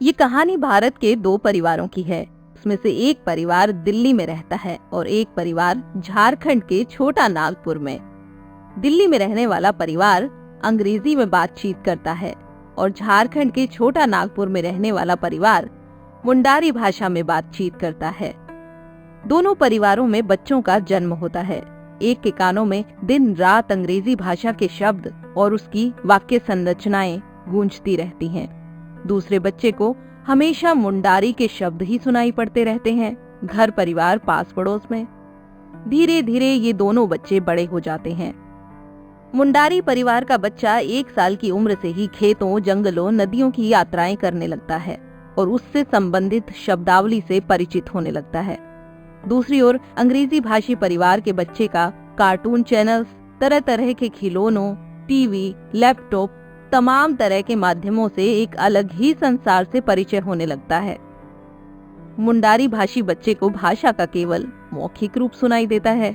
ये कहानी भारत के दो परिवारों की है। उसमें से एक परिवार दिल्ली में रहता है और एक परिवार झारखंड के छोटा नागपुर में। दिल्ली में रहने वाला परिवार अंग्रेजी में बातचीत करता है और झारखंड के छोटा नागपुर में रहने वाला परिवार मुंडारी भाषा में बातचीत करता है। दोनों परिवारों में बच्चों का जन्म होता है। एक के कानों में दिन रात अंग्रेजी भाषा के शब्द और उसकी वाक्य संरचनाएं गूंजती रहती हैं। दूसरे बच्चे को हमेशा मुंडारी के शब्द ही सुनाई पड़ते रहते हैं। घर परिवार पास पड़ोस में। धीरे धीरे ये दोनों बच्चे बड़े हो जाते हैं। मुंडारी परिवार का बच्चा 1 साल की उम्र से ही खेतों, जंगलों, नदियों की यात्राएं करने लगता है और उससे संबंधित शब्दावली से परिचित होने लगता है। दूसरी ओर अंग्रेजी भाषी परिवार के बच्चे का कार्टून चैनल्स, तरह तरह के खिलौनों, टीवी, लैपटॉप, तमाम तरह के माध्यमों से एक अलग ही संसार से परिचय होने लगता है। मुंडारी भाषी बच्चे को भाषा का केवल मौखिक रूप सुनाई देता है।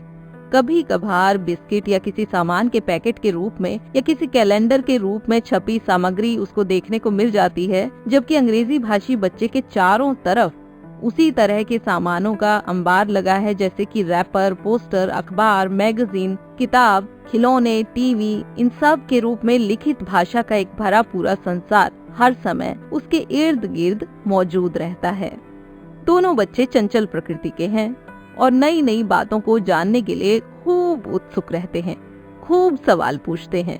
कभी कभार बिस्किट या किसी सामान के पैकेट के रूप में या किसी कैलेंडर के रूप में छपी सामग्री उसको देखने को मिल जाती है, जबकि अंग्रेजी भाषी बच्चे के चारों तरफ उसी तरह के सामानों का अंबार लगा है, जैसे कि रैपर, पोस्टर, अखबार, मैगजीन, किताब, खिलौने, टीवी। इन सब के रूप में लिखित भाषा का एक भरा पूरा संसार हर समय उसके इर्द गिर्द मौजूद रहता है। दोनों बच्चे चंचल प्रकृति के हैं और नई नई बातों को जानने के लिए खूब उत्सुक रहते हैं, खूब सवाल पूछते हैं।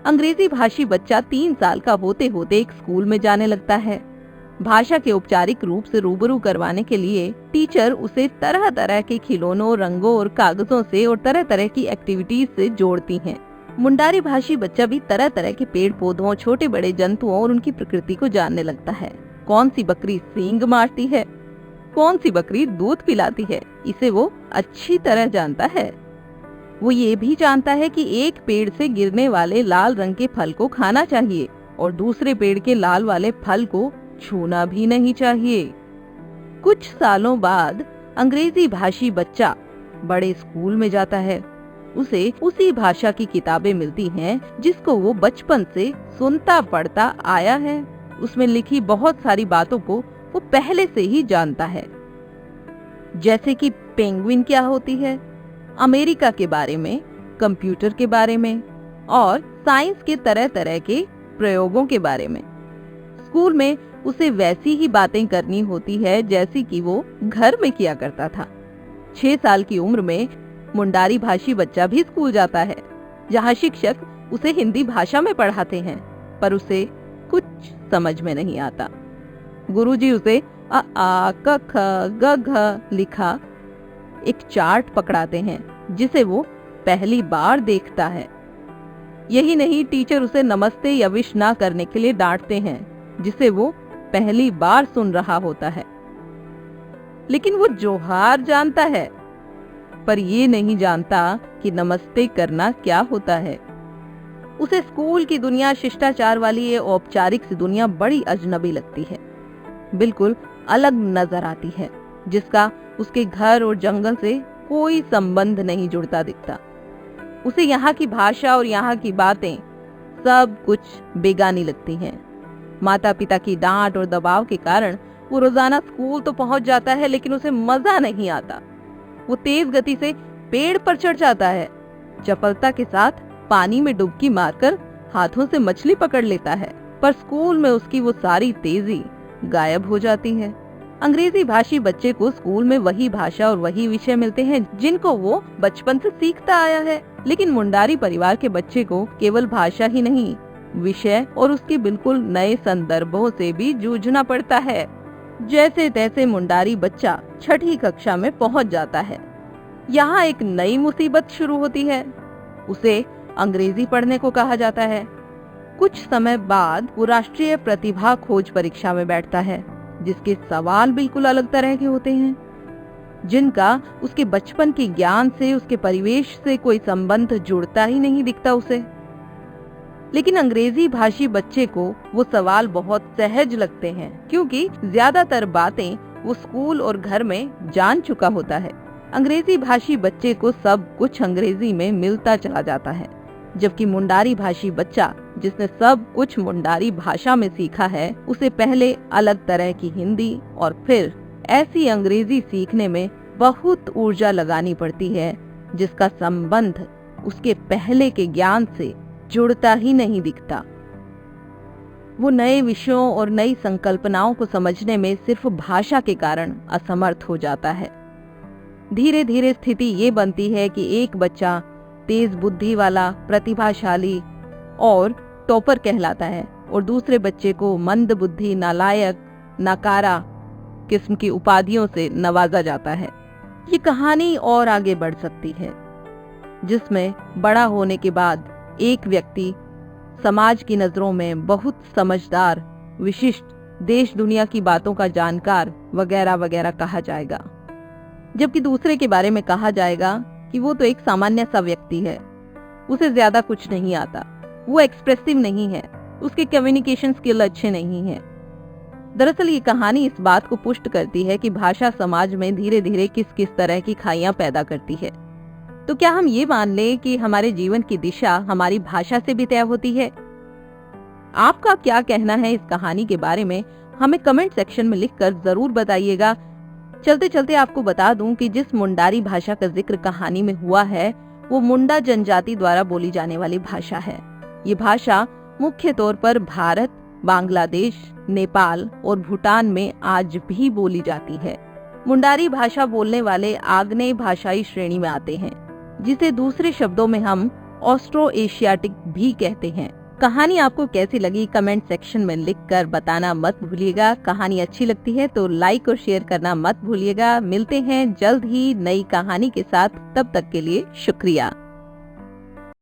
अंग्रेजी भाषी बच्चा 3 साल का होते होते एक स्कूल में जाने लगता है। भाषा के औपचारिक रूप से रूबरू करवाने के लिए टीचर उसे तरह तरह के खिलौनों, रंगों और कागजों से और तरह तरह की एक्टिविटीज से जोड़ती हैं। मुंडारी भाषी बच्चा भी तरह तरह के पेड़ पौधों, छोटे बड़े जंतुओं और उनकी प्रकृति को जानने लगता है। कौन सी बकरी सींग मारती है, कौन सी बकरी दूध पिलाती है, इसे वो अच्छी तरह जानता है। वो ये भी जानता है कि एक पेड़ से गिरने वाले लाल रंग के फल को खाना चाहिए और दूसरे पेड़ के लाल वाले फल को छूना भी नहीं चाहिए। कुछ सालों बाद अंग्रेजी भाषी बच्चा बड़े स्कूल में जाता है। उसे उसी भाषा की किताबें मिलती हैं जिसको वो बचपन से सुनता पढ़ता आया है। उसमें लिखी बहुत सारी बातों को वो पहले से ही जानता है, जैसे कि पेंगुइन क्या होती है, अमेरिका के बारे में, कंप्यूटर के बारे में और साइंस के तरह तरह के प्रयोगों के बारे में। स्कूल में उसे वैसी ही बातें करनी होती है जैसी कि वो घर में किया करता था। 6 साल की उम्र में मुंडारी भाषी बच्चा भी स्कूल जाता है, जहाँ शिक्षक उसे हिंदी भाषा में पढ़ाते हैं, पर उसे कुछ समझ में नहीं आता। गुरुजी उसे अ आ क ख ग घ लिखा एक चार्ट पकड़ाते हैं जिसे वो पहली बार देखता है। यही नहीं, टीचर उसे नमस्ते या विश ना करने के लिए डांटते हैं, जिसे वो पहली बार सुन रहा होता है। लेकिन वो जोहार जानता है, पर ये नहीं जानता कि नमस्ते करना क्या होता है। उसे स्कूल की दुनिया, शिष्टाचार वाली ये औपचारिक सी दुनिया बड़ी अजनबी लगती है, बिल्कुल अलग नजर आती है, जिसका उसके घर और जंगल से कोई संबंध नहीं जुड़ता दिखता। उसे यहाँ की भाषा और यहाँ की बातें सब कुछ बेगानी लगती हैं। माता पिता की डांट और दबाव के कारण वो रोजाना स्कूल तो पहुंच जाता है, लेकिन उसे मजा नहीं आता। वो तेज गति से पेड़ पर चढ़ जाता है, चपलता के साथ पानी में डुबकी मारकर हाथों से मछली पकड़ लेता है, पर स्कूल में उसकी वो सारी तेजी गायब हो जाती है। अंग्रेजी भाषी बच्चे को स्कूल में वही भाषा और वही विषय मिलते हैं जिनको वो बचपन से सीखता आया है, लेकिन मुंडारी परिवार के बच्चे को केवल भाषा ही नहीं, विषय और उसके बिल्कुल नए संदर्भों से भी जूझना पड़ता है। जैसे तैसे मुंडारी बच्चा 6ठी कक्षा में पहुंच जाता है। यहाँ एक नई मुसीबत शुरू होती है। उसे अंग्रेजी पढ़ने को कहा जाता है। कुछ समय बाद वो राष्ट्रीय प्रतिभा खोज परीक्षा में बैठता है, जिसके सवाल बिल्कुल अलग तरह के होते हैं, जिनका उसके बचपन के ज्ञान से, उसके परिवेश से कोई संबंध जुड़ता ही नहीं दिखता उसे। लेकिन अंग्रेजी भाषी बच्चे को वो सवाल बहुत सहज लगते हैं, क्योंकि ज्यादातर बातें वो स्कूल और घर में जान चुका होता है। अंग्रेजी भाषी बच्चे को सब कुछ अंग्रेजी में मिलता चला जाता है, जबकि मुंडारी भाषी बच्चा जिसने सब कुछ मुंडारी भाषा में सीखा है, उसे पहले अलग तरह की हिंदी और फिर ऐसी अंग्रेजी सीखने में बहुत ऊर्जा लगानी पड़ती है जिसका संबंध उसके पहले के ज्ञान से जुड़ता ही नहीं दिखता। वो नए विषयों और नई संकल्पनाओं को समझने में सिर्फ भाषा के कारण असमर्थ हो जाता है। धीरे धीरे स्थिति ये बनती है कि एक बच्चा तेज बुद्धि वाला, प्रतिभाशाली और टॉपर कहलाता है और दूसरे बच्चे को मंद बुद्धि, नालायक, नकारा किस्म की उपाधियों से नवाजा जाता है। ये कहानी और आगे बढ़ सकती है, जिसमें बड़ा होने के बाद एक व्यक्ति समाज की नजरों में बहुत समझदार, विशिष्ट, देश दुनिया की बातों का जानकार वगैरह वगैरह कहा जाएगा, जबकि दूसरे के बारे में कहा जाएगा कि वो तो एक सामान्य सा व्यक्ति है, उसे ज्यादा कुछ नहीं आता, वो एक्सप्रेसिव नहीं है, उसके कम्युनिकेशन स्किल अच्छे नहीं हैं। दरअसल ये कहानी इस बात को पुष्ट करती है कि भाषा समाज में धीरे धीरे किस किस तरह की खाइयां पैदा करती है। तो क्या हम ये मान लें कि हमारे जीवन की दिशा हमारी भाषा से भी तय होती है? आपका क्या कहना है इस कहानी के बारे में हमें कमेंट सेक्शन में लिखकर जरूर बताइएगा। चलते चलते आपको बता दूं कि जिस मुंडारी भाषा का जिक्र कहानी में हुआ है वो मुंडा जनजाति द्वारा बोली जाने वाली भाषा है। ये भाषा मुख्य तौर पर भारत, बांग्लादेश, नेपाल और भूटान में आज भी बोली जाती है। मुंडारी भाषा बोलने वाले आग्नेय भाषाई श्रेणी में आते हैं, जिसे दूसरे शब्दों में हम ऑस्ट्रो एशियाटिक भी कहते हैं। कहानी आपको कैसी लगी कमेंट सेक्शन में लिखकर बताना मत भूलिएगा। कहानी अच्छी लगती है तो लाइक और शेयर करना मत भूलिएगा। मिलते हैं जल्द ही नई कहानी के साथ, तब तक के लिए शुक्रिया।